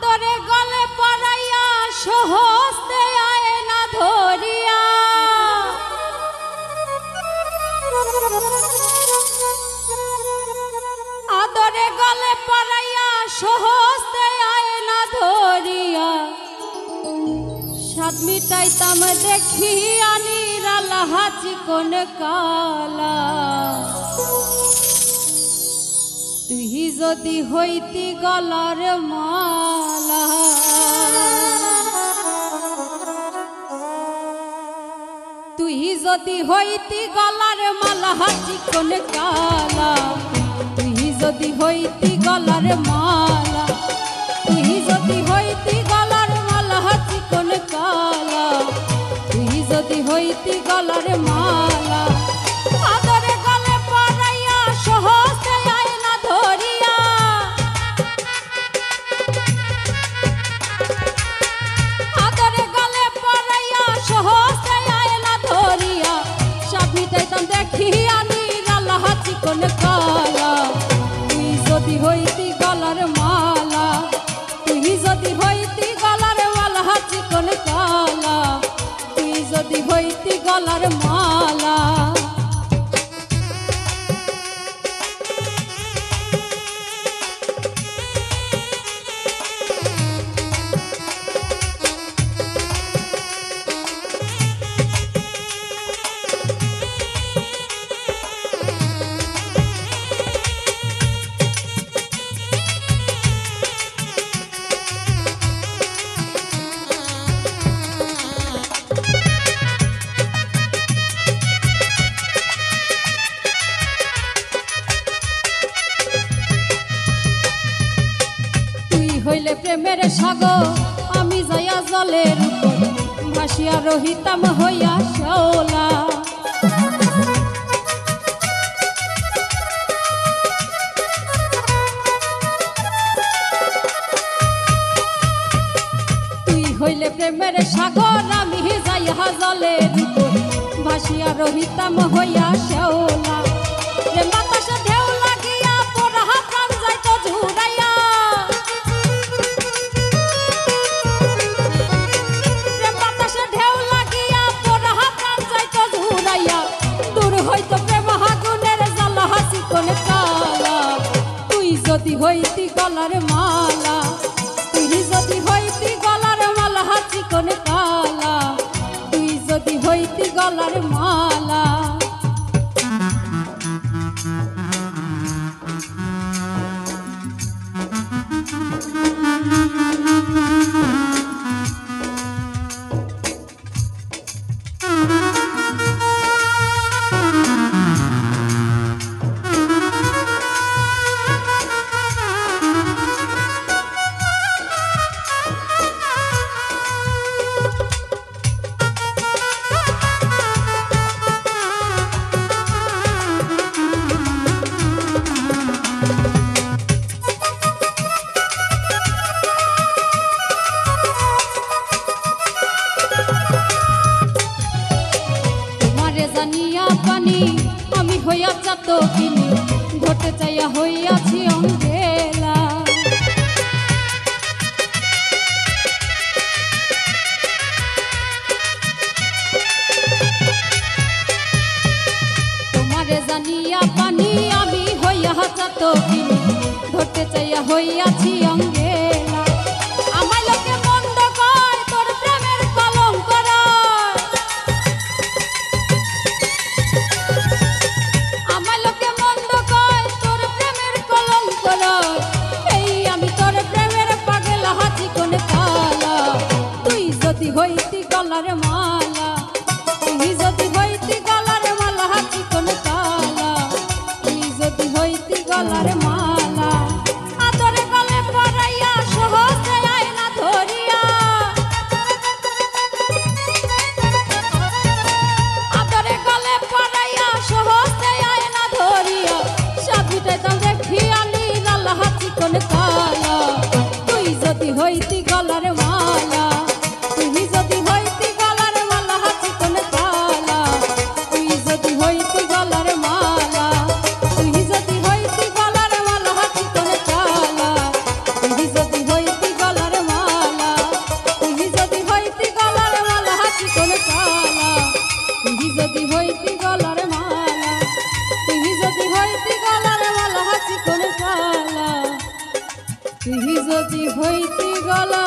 আদরে গলে পরাইয়া সহস্তে আয়না ধরিয়া আদরে গলে পরাইয়া সহস্তে আয়না ধরিয়া সাত মিটাইতাম দেখিয়া নিরালা হাজি কোন কালা তুই যদি হইতি গলার মালা তুই যদি হইতি গলার মালা হাজি কোন কালা তুই যদি হইতি গলার মালা তুই যদি হইতি গলার মালা হাজি কোন কালা তুই যদি হইতি গলার মালা আদরে গলে পরাইয়া সহস্তে আয়না ধরিয়া আদরে গলে পরাইয়া সহস্তে আয়না ধরিয়া সব মিটাইতাম দেখিয়া নিরালা হাজি কোন কালা তুই যদি হইতি গলার মালা তুই যদি হইতি গলার মালা হাজি কোন কালা তুই যদি হইতি গলার মালা হইলে প্রেমের সাগর আমি যাইয়া জলের উপর ভাসিয়া রহিতাম হইয়া শ্যাওলা তুই হইলে প্রেমের সাগর আমি যাইয়া জলের উপর ভাসিয়া রহিতাম হইয়া শ্যাওলা রে বাতাসে ঢেউ লাগিয়া পোড়া প্রাণ যাইত ঝুরাইয়া যদি হইতি গলার মালা তুই যদি হইতি গলার মালা হাজি কোন কালা তুই যদি হইতি গলার মালা আমি হইয়া যাত কিনি ঘটে চাইয়া হইয়াছি অঙ্গেলা তোমারে জানিয়া পানি আমি হইয়া যাত কিনি ঘটে চাইয়া হইয়াছি অঙ্গেলা আমার লোকে মন্দ কয় তোর প্রেমের কলঙ্ক হইতি গলার মালা তুই যদি হইতি গলার মালা হাজি কোন কালা তুই যদি হইতি গলার মালা আদরে গলে পরাইয়া সহস্তে আয়না ধরিয়া আদরে গলে পরাইয়া সহস্তে আয়না ধরিয়া সব মিটাইতাম দেখিয়া নিরালা হাজি কোন কালা তুই যদি হইতি গলার মালা তুই যদি হইতি গলার মালা হাজি কোন কালা তুই যদি হইতি গলার মালা তুই যদি হইতি গলার মালা হাজি কোন কালা তুই যদি হইতি গলার হইতি গলার মালা তুই যদি হইতি গলার মালা চিকন কালা তুই যদি হইতি গলা